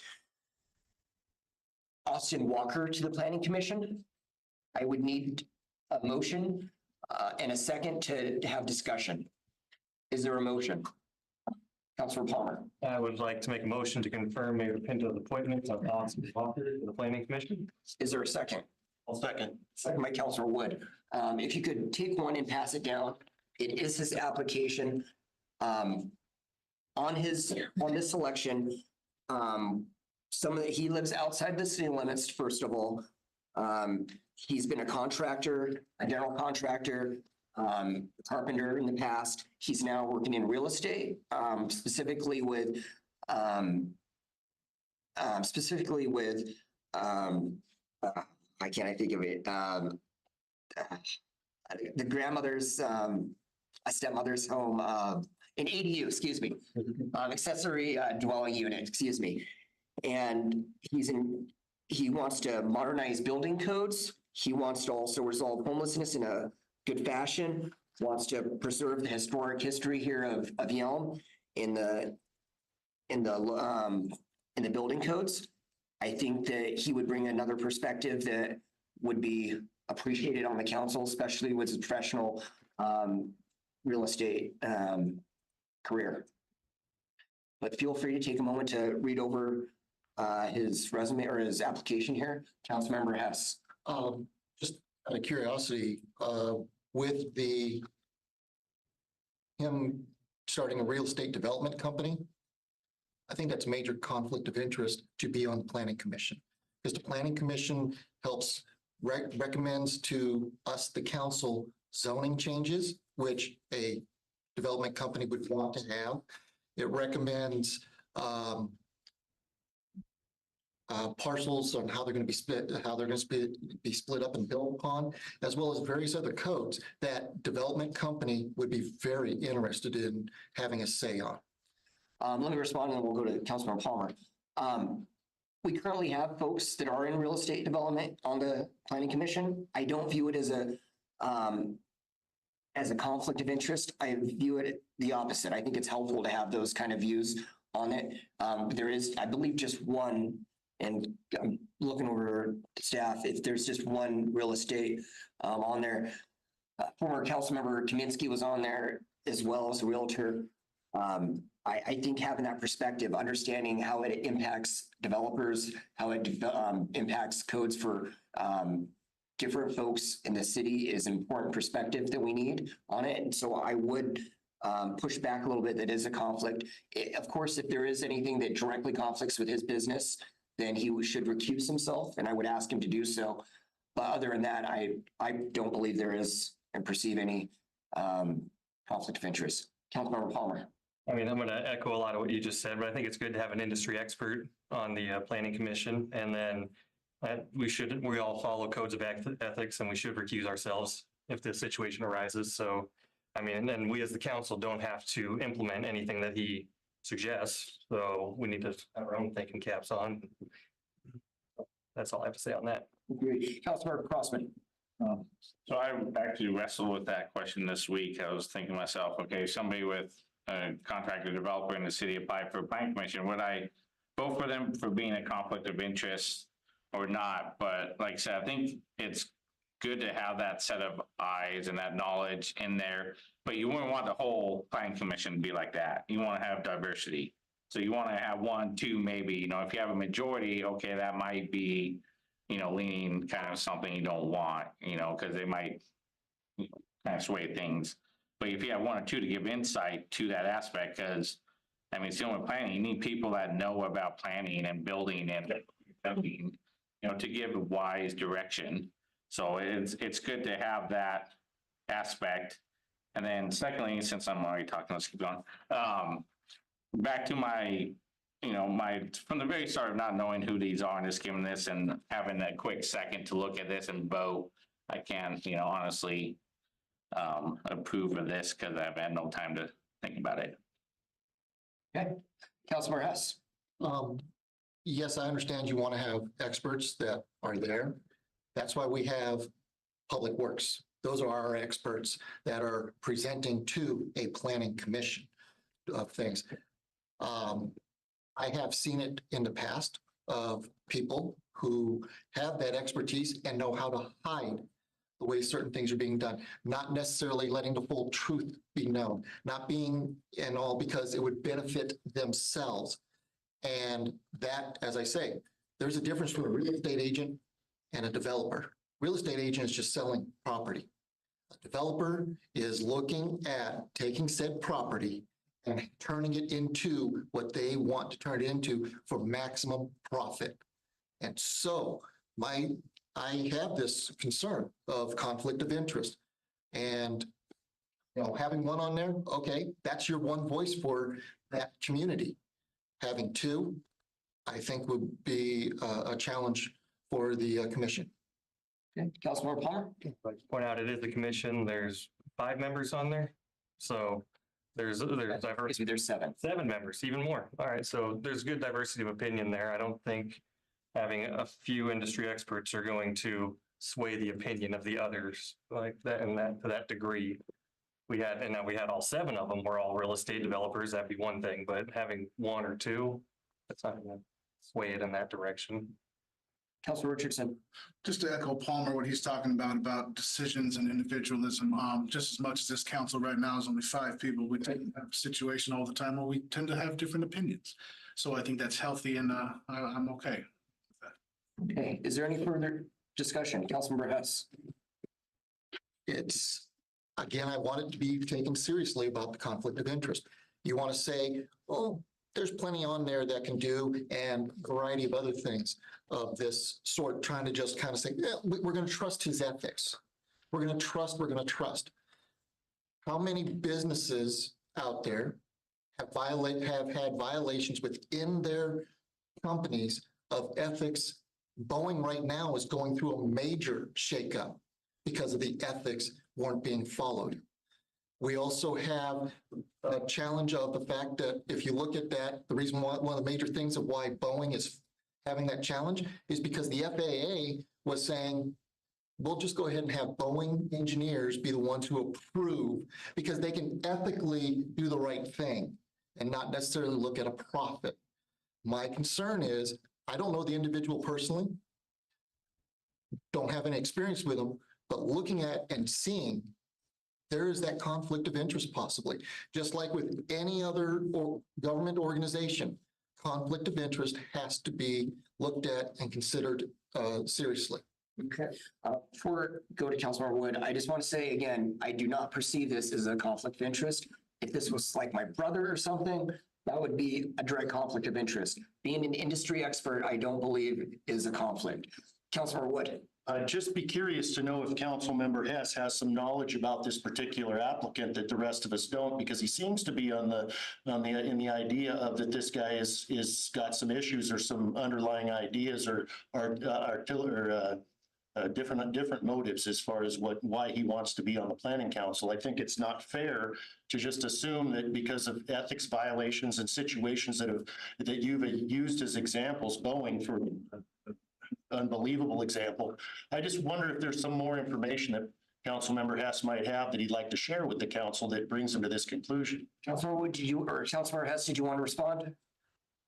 Austin Walker to the Planning Commission. I would need a motion and a second to have discussion. Is there a motion? Councilor Palmer. I would like to make a motion to confirm Mayor Pinto's appointment of Austin Walker to the Planning Commission. Is there a second? I'll second. Second by Councilor Wood. If you could take one and pass it down. It is his application. On this selection, he lives outside the city limits, first of all. He's been a contractor, a general contractor, carpenter in the past. He's now working in real estate, specifically with I can't think of it. The grandmother's, a stepmother's home, an ADU, excuse me, accessory dwelling unit, excuse me. And he wants to modernize building codes. He wants to also resolve homelessness in a good fashion. wants to preserve the historic history here of Yelm in the building codes. I think that he would bring another perspective that would be appreciated on the council, especially with his professional real estate career. But feel free to take a moment to read over his resume or his application here. Councilmember Hess. Just out of curiosity, with him starting a real estate development company, I think that's a major conflict of interest to be on the planning commission. Because the planning commission helps recommends to us, the council, zoning changes, which a development company would want to have. It recommends parcels on how they're going to be split, be split up and built upon, as well as various other codes that development company would be very interested in having a say on. Let me respond and then we'll go to Councilmember Palmer. We currently have folks that are in real estate development on the planning commission. I don't view it as a conflict of interest. I view it the opposite. I think it's helpful to have those kind of views on it. There is, I believe, just one, and I'm looking over staff, if there's just one real estate on there. Former Councilmember Kaminsky was on there as well as a realtor. I think having that perspective, understanding how it impacts developers, how it impacts codes for different folks in the city is an important perspective that we need on it. And so I would push back a little bit that is a conflict. Of course, if there is anything that directly conflicts with his business, then he should recuse himself, and I would ask him to do so. But other than that, I don't believe there is and perceive any conflict of interest. Councilmember Palmer. I mean, I'm going to echo a lot of what you just said, but I think it's good to have an industry expert on the planning commission. And then we all follow codes of ethics, and we should recuse ourselves if the situation arises. So, I mean, and then we as the council don't have to implement anything that he suggests. So we need to have our own thinking caps on. That's all I have to say on that. Councilmember Crossman. So I actually wrestled with that question this week. I was thinking to myself, okay, somebody with a contractor developer in the city applied for a planning commission, would I vote for them for being a conflict of interest or not? But like I said, I think it's good to have that set of eyes and that knowledge in there, but you wouldn't want the whole planning commission to be like that. You want to have diversity. So you want to have one, two, maybe, if you have a majority, okay, that might be, leaning kind of something you don't want, because they might kind of sway things. But if you have one or two to give insight to that aspect, because I mean, still with planning, you need people that know about planning and building and building, to give a wise direction. So it's good to have that aspect. And then secondly, since I'm already talking, let's keep going. Back to my from the very start of not knowing who these are and just giving this and having a quick second to look at this and vote, I can't, honestly approve of this because I've had no time to think about it. Okay. Councilmember Hess. Yes, I understand you want to have experts that are there. That's why we have Public Works. Those are our experts that are presenting to a planning commission of things. I have seen it in the past of people who have that expertise and know how to hide the way certain things are being done, not necessarily letting the full truth be known, not being and all because it would benefit themselves. And that, as I say, there's a difference between a real estate agent and a developer. Real estate agent is just selling property. A developer is looking at taking said property and turning it into what they want to turn it into for maximum profit. And so I have this concern of conflict of interest. And having one on there, okay, that's your one voice for that community. Having two, I think would be a challenge for the commission. Okay, Councilmember Palmer. Point out, it is the commission. There's 5 members on there. So there's diversity. There's 7. 7 members, even more. All right. So there's good diversity of opinion there. I don't think having a few industry experts are going to sway the opinion of the others like that and that to that degree. and now we had all 7 of them were all real estate developers, that'd be one thing, but having 1 or 2, that's not gonna sway it in that direction. Councilor Richardson. Just to echo Palmer, what he's talking about decisions and individualism, just as much as this council right now is only 5 people, we tend to have a situation all the time where we tend to have different opinions. So I think that's healthy and I'm okay. Okay, is there any further discussion? Councilmember Hess. It's, again, I want it to be taken seriously about the conflict of interest. You want to say, oh, there's plenty on there that can do, and a variety of other things of this sort, trying to just kind of say, yeah, we're going to trust his ethics. We're going to trust. How many businesses out there have had violations within their companies of ethics? Boeing right now is going through a major shakeup because of the ethics weren't being followed. We also have a challenge of the fact that if you look at that, the reason why, one of the major things of why Boeing is having that challenge is because the FAA was saying, we'll just go ahead and have Boeing engineers be the ones who approve, because they can ethically do the right thing and not necessarily look at a profit. My concern is, I don't know the individual personally, don't have any experience with them, but looking at and seeing, there is that conflict of interest possibly. Just like with any other government organization, conflict of interest has to be looked at and considered seriously. Okay. Before I go to Councilmember Wood, I just want to say again, I do not perceive this as a conflict of interest. If this was like my brother or something, that would be a direct conflict of interest. Being an industry expert, I don't believe is a conflict. Councilmember Wood. I'd just be curious to know if Councilmember Hess has some knowledge about this particular applicant that the rest of us don't, because he seems to be in the idea of that this guy is got some issues or some underlying ideas or different motives as far as why he wants to be on the planning council. I think it's not fair to just assume that because of ethics violations and situations that you've used as examples, Boeing for unbelievable example. I just wonder if there's some more information that Councilmember Hess might have that he'd like to share with the council that brings him to this conclusion. Councilmember Wood, Councilmember Hess, did you want to respond?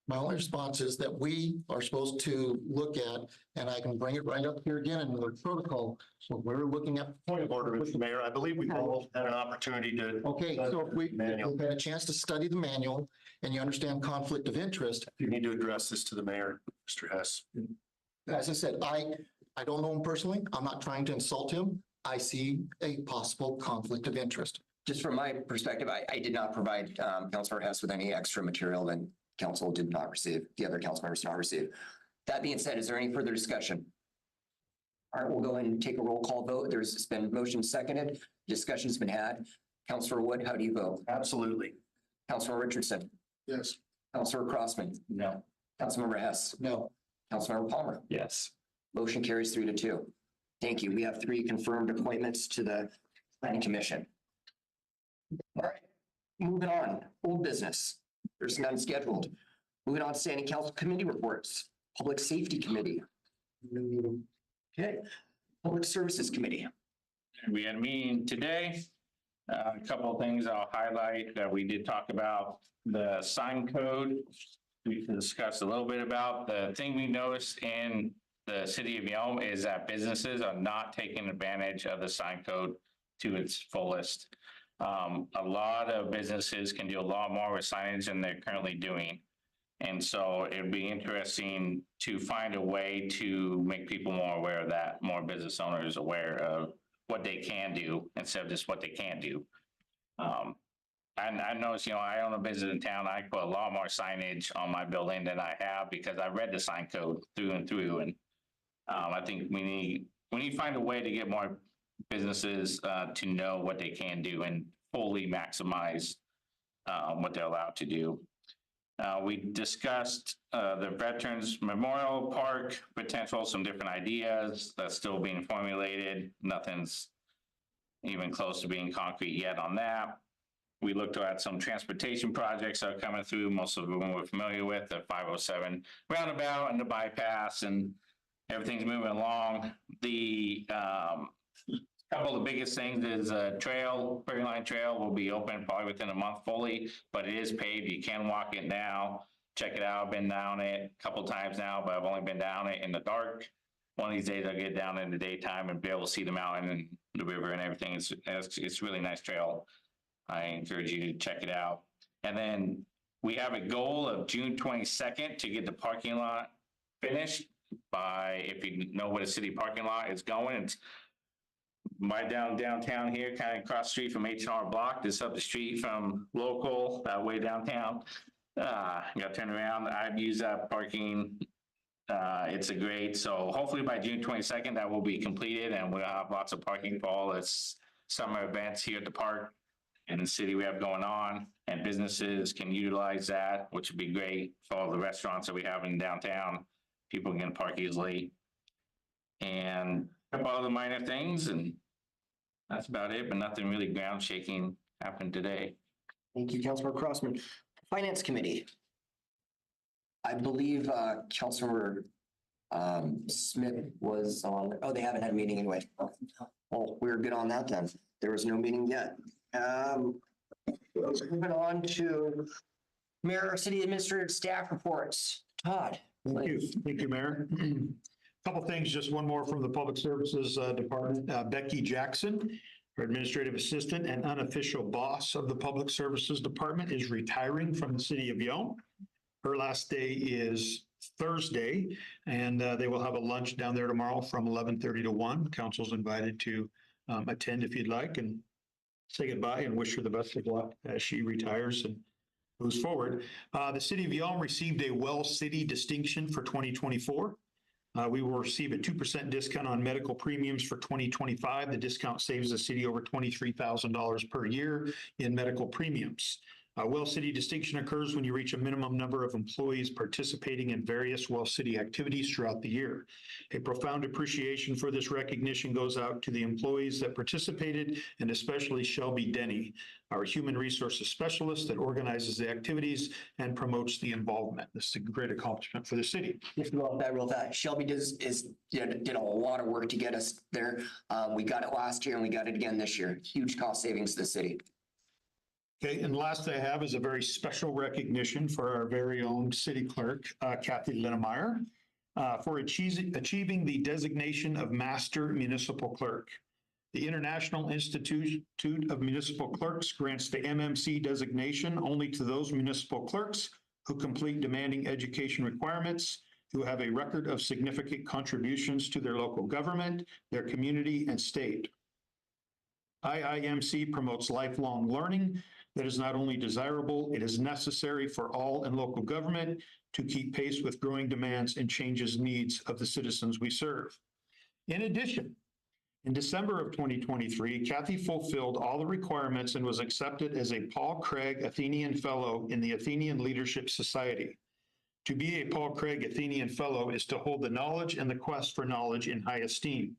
My only response is that we are supposed to look at, and I can bring it right up here again in the protocol. So we're looking at. Point of order, Mr. Mayor. I believe we've all had an opportunity to. Okay, so if we've had a chance to study the manual and you understand conflict of interest. You need to address this to the mayor, Mr. Hess. As I said, I don't know him personally. I'm not trying to insult him. I see a possible conflict of interest. Just from my perspective, I did not provide Councilmember Hess with any extra material than council did not receive, the other council members did not receive. That being said, is there any further discussion? All right, we'll go and take a roll call vote. There's been motion seconded. Discussion's been had. Councilor Wood, how do you vote? Absolutely. Councilor Richardson? Yes. Councilor Crossman? No. Councilmember Hess? No. Councilmember Palmer? Yes. Motion carries 3-2. Thank you. We have 3 confirmed appointments to the Planning Commission. All right, moving on. Old business. There's none scheduled. Moving on to standing council committee reports. Public Safety Committee. Okay. Public Services Committee. We had a meeting today. A couple of things I'll highlight that we did talk about the sign code. We discussed a little bit about the thing we noticed in the city of Yelm is that businesses are not taking advantage of the sign code to its fullest. A lot of businesses can do a lot more with signage than they're currently doing. And so it'd be interesting to find a way to make people more aware of that, more business owners aware of what they can do instead of just what they can't do. And I noticed, I own a business in town. I put a lot more signage on my building than I have because I read the sign code through and through. And I think we need to find a way to get more businesses to know what they can do and fully maximize what they're allowed to do. We discussed the Veterans Memorial Park potential, some different ideas that's still being formulated. Nothing's even close to being concrete yet on that. We looked at some transportation projects that are coming through. Most of them we're familiar with, the 507 roundabout and the bypass, and everything's moving along. The Couple of the biggest things is Prairie Line Trail will be open probably within a month fully, but it is paved. You can walk it now. Check it out. I've been down it a couple times now, but I've only been down it in the dark. One of these days I'll get down in the daytime and be able to see the mountain and the river and everything. It's a really nice trail. I encourage you to check it out. And then we have a goal of June 22nd to get the parking lot finished by, if you know what a city parking lot is going, it's right downtown here, kind of across the street from H&R Block, this up the street from local, that way downtown. Got to turn around. I've used that parking. It's a great, so hopefully by June 22nd, that will be completed and we'll have lots of parking for all this summer events here at the park and the city we have going on, and businesses can utilize that, which would be great for all the restaurants that we have in downtown. People can park easily. And a couple other minor things, and that's about it, but nothing really ground shaking happened today. Thank you, Councilmember Crossman. Finance Committee. I believe Councilmember Smith was on, oh, they haven't had a meeting anyway. Well, we're good on that then. There was no meeting yet. Moving on to Mayor, City Administrative Staff reports. Todd. Thank you, Mayor. Couple things, just one more from the Public Services Department. Becky Jackson, our administrative assistant and unofficial boss of the Public Services Department, is retiring from the city of Yelm. Her last day is Thursday, and they will have a lunch down there tomorrow from 11:30 to 1. Council's invited to attend if you'd like and say goodbye and wish her the best of luck as she retires and moves forward. The city of Yelm received a Well City distinction for 2024. We will receive a 2% discount on medical premiums for 2025. The discount saves the city over $23,000 per year in medical premiums. Well City distinction occurs when you reach a minimum number of employees participating in various Well City activities throughout the year. A profound appreciation for this recognition goes out to the employees that participated, and especially Shelby Denny, our human resources specialist that organizes the activities and promotes the involvement. This is a great accomplishment for the city. Just about that real fast. Shelby did a lot of work to get us there. We got it last year and we got it again this year. Huge cost savings to the city. Okay, and last I have is a very special recognition for our very own city clerk, Kathy Linnemeyer, for achieving the designation of Master Municipal Clerk. The International Institute of Municipal Clerks grants the MMC designation only to those municipal clerks who complete demanding education requirements, who have a record of significant contributions to their local government, their community, and state. IIMC promotes lifelong learning that is not only desirable, it is necessary for all in local government to keep pace with growing demands and changes needs of the citizens we serve. In addition, in December of 2023, Kathy fulfilled all the requirements and was accepted as a Paul Craig Athenian Fellow in the Athenian Leadership Society. To be a Paul Craig Athenian Fellow is to hold the knowledge and the quest for knowledge in high esteem.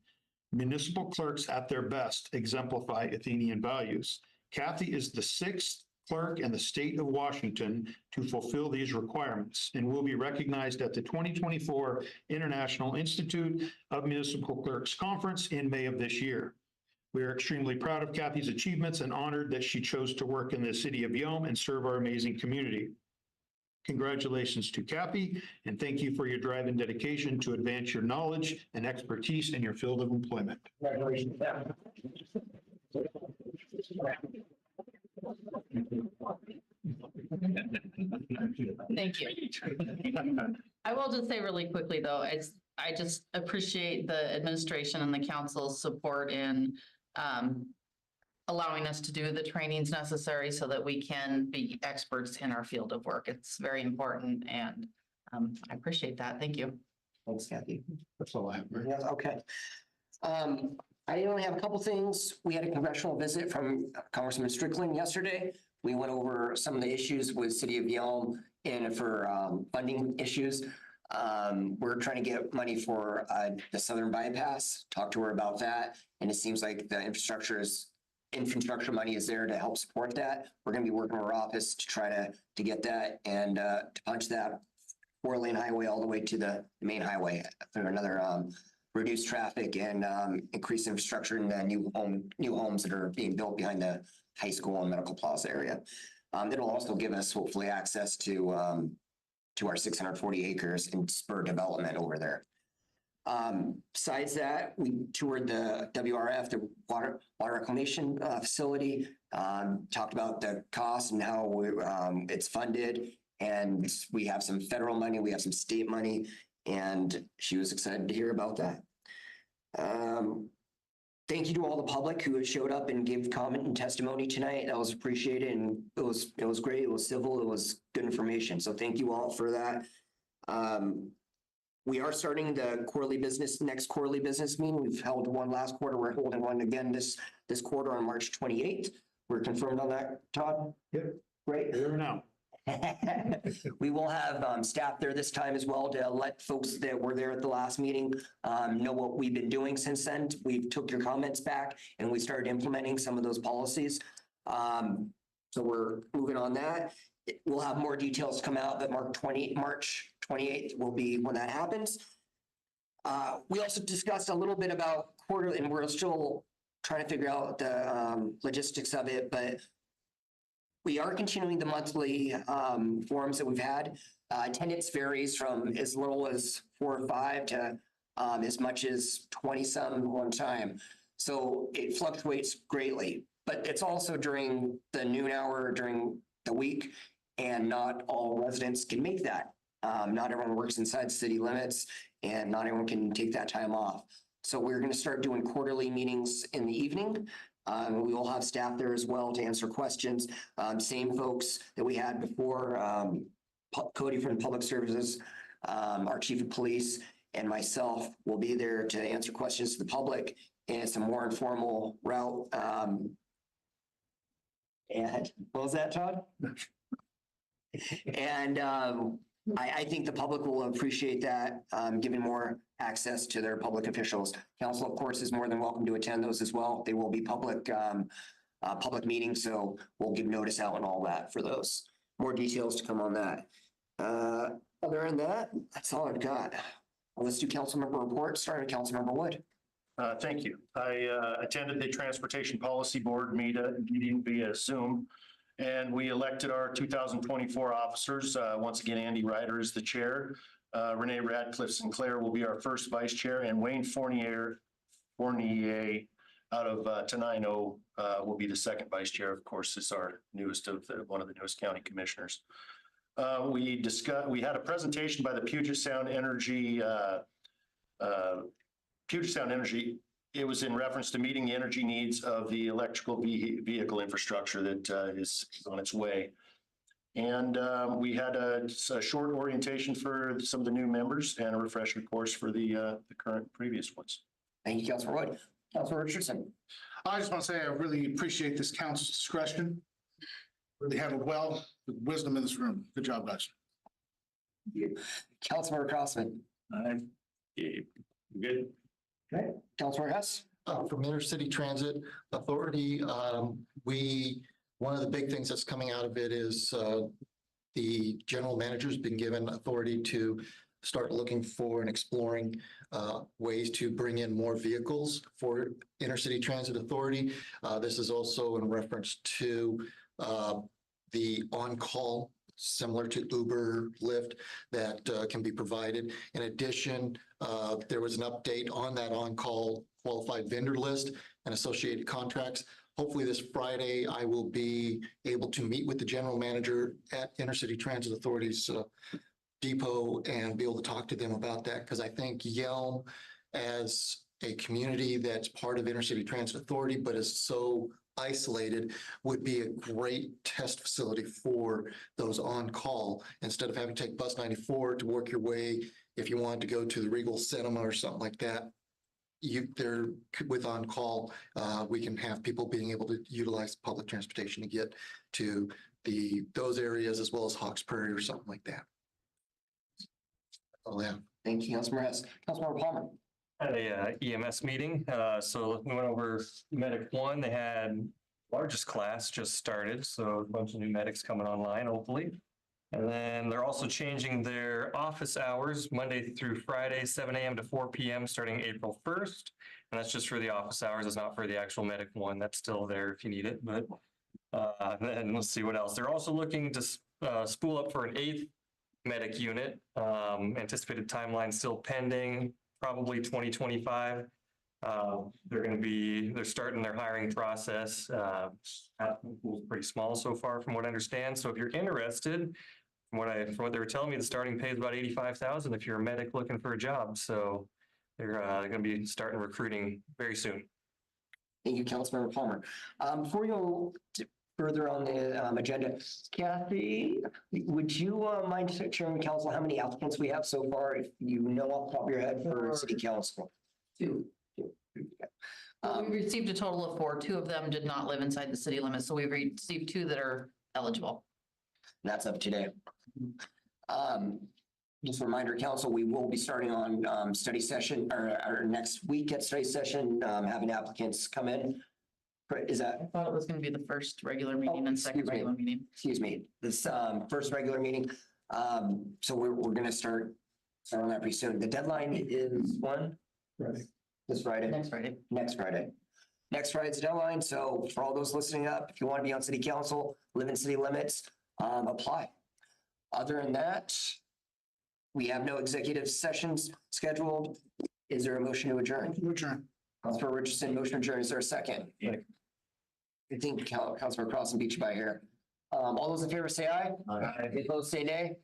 Municipal clerks at their best exemplify Athenian values. Kathy is the 6th clerk in the state of Washington to fulfill these requirements and will be recognized at the 2024 International Institute of Municipal Clerks Conference in May of this year. We are extremely proud of Kathy's achievements and honored that she chose to work in the city of Yelm and serve our amazing community. Congratulations to Kathy, and thank you for your drive and dedication to advance your knowledge and expertise in your field of employment. Congratulations. Thank you. I will just say really quickly, though, I just appreciate the administration and the council's support in allowing us to do the trainings necessary so that we can be experts in our field of work. It's very important, and I appreciate that. Thank you. Thanks, Kathy. That's all I have. Yes, okay. I only have a couple things. We had a congressional visit from Congressman Strickland yesterday. We went over some of the issues with City of Yelm and for funding issues. We're trying to get money for the Southern Bypass. Talked to her about that, and it seems like the infrastructure money is there to help support that. We're going to be working with our office to try to get that and to punch that 4-lane highway all the way to the main highway through another reduce traffic and increase infrastructure in the new homes that are being built behind the high school and medical plaza area. It'll also give us hopefully access to our 640 acres and spur development over there. Besides that, we toured the WRF, the water reclamation facility, talked about the cost and how it's funded. And we have some federal money, we have some state money, and she was excited to hear about that. Thank you to all the public who showed up and gave comment and testimony tonight. That was appreciated, and it was great. It was civil. It was good information. So thank you all for that. We are starting the next quarterly business meeting. We've held one last quarter. We're holding one again this quarter on March 28th. We're confirmed on that, Todd? Yep. Great. Here now. We will have staff there this time as well to let folks that were there at the last meeting know what we've been doing since then. We took your comments back and we started implementing some of those policies. So we're moving on that. We'll have more details come out, but March 28th will be when that happens. We also discussed a little bit about quarterly, and we're still trying to figure out the logistics of it, but we are continuing the monthly forums that we've had. Attendance varies from as little as 4 or 5 to as much as 20 some one time. So it fluctuates greatly, but it's also during the noon hour during the week, and not all residents can make that. Not everyone works inside city limits, and not everyone can take that time off. So we're going to start doing quarterly meetings in the evening. We will have staff there as well to answer questions. Same folks that we had before, Cody from Public Services, our Chief of Police, and myself will be there to answer questions to the public in a more informal route. And what was that, Todd? And I think the public will appreciate that, giving more access to their public officials. Council, of course, is more than welcome to attend those as well. They will be public meetings, so we'll give notice out and all that for those. More details to come on that. Other than that, that's all I've got. Let's do council member reports, starting with Council Member Wood. Thank you. I attended the Transportation Policy Board meeting via Zoom, and we elected our 2024 officers. Once again, Andy Ryder is the chair. Renee Radcliffe Sinclair will be our first vice chair, and Wayne Fournier out of Tenino will be the second vice chair. Of course, is our one of the newest county commissioners. We had a presentation by the Puget Sound Energy. It was in reference to meeting the energy needs of the electrical vehicle infrastructure that is on its way. And we had a short orientation for some of the new members and a refresher course for the current previous ones. Thank you, Councilor Wood. Councilor Richardson. I just want to say I really appreciate this council's discretion. Really handled well, with wisdom in this room. Good job, guys. Councilor Crossman. Good. Okay. Councilor Hess. From Intercity Transit Authority, one of the big things that's coming out of it is the general manager's been given authority to start looking for and exploring ways to bring in more vehicles for Intercity Transit Authority. This is also in reference to the on-call, similar to Uber, Lyft, that can be provided. In addition, there was an update on that on-call qualified vendor list and associated contracts. Hopefully this Friday, I will be able to meet with the general manager at Intercity Transit Authority's depot and be able to talk to them about that, because I think Yelm, as a community that's part of Intercity Transit Authority but is so isolated, would be a great test facility for those on-call, instead of having to take bus 94 to work your way. If you wanted to go to the Regal Cinema or something like that, with on-call, we can have people being able to utilize public transportation to get to those areas, as well as Hawks Prairie or something like that. Oh, yeah. Thank you, Councilor Hess. Councilor Palmer. At a EMS meeting, so we went over Medic 1. They had largest class just started, so a bunch of new medics coming online, hopefully. And then they're also changing their office hours Monday through Friday, 7 a.m. to 4 p.m. starting April 1st. And that's just for the office hours. It's not for the actual medic one. That's still there if you need it. But then let's see what else. They're also looking to spool up for an 8th medic unit. Anticipated timeline still pending, probably 2025. They're starting their hiring process. Applicant pool's pretty small so far from what I understand. So if you're interested, from what they were telling me, the starting pay is about 85,000 if you're a medic looking for a job. So they're going to be starting recruiting very soon. Thank you, Councilmember Palmer. Before we go further on the agenda, Kathy, would you mind sharing with council how many applicants we have so far, if you know off the top of your head for city council? Two. We received a total of 4. 2 of them did not live inside the city limits, so we've received 2 that are eligible. And that's up today. Just a reminder, council, we will be starting on study session or our next week at study session, having applicants come in. Is that? I thought it was going to be the first regular meeting and second regular meeting. Excuse me, this first regular meeting. So we're going to start on that pretty soon. The deadline is when? Right. This Friday. Next Friday. Next Friday. Next Friday's the deadline. So for all those listening up, if you want to be on city council, live in city limits, apply. Other than that, we have no executive sessions scheduled. Is there a motion to adjourn? Adjourn. Councilor Richardson, motion to adjourn. Is there a second? Yeah. I think Councilor Crossen beat you by here. All those in favor say aye. Aye. Opposed say nay.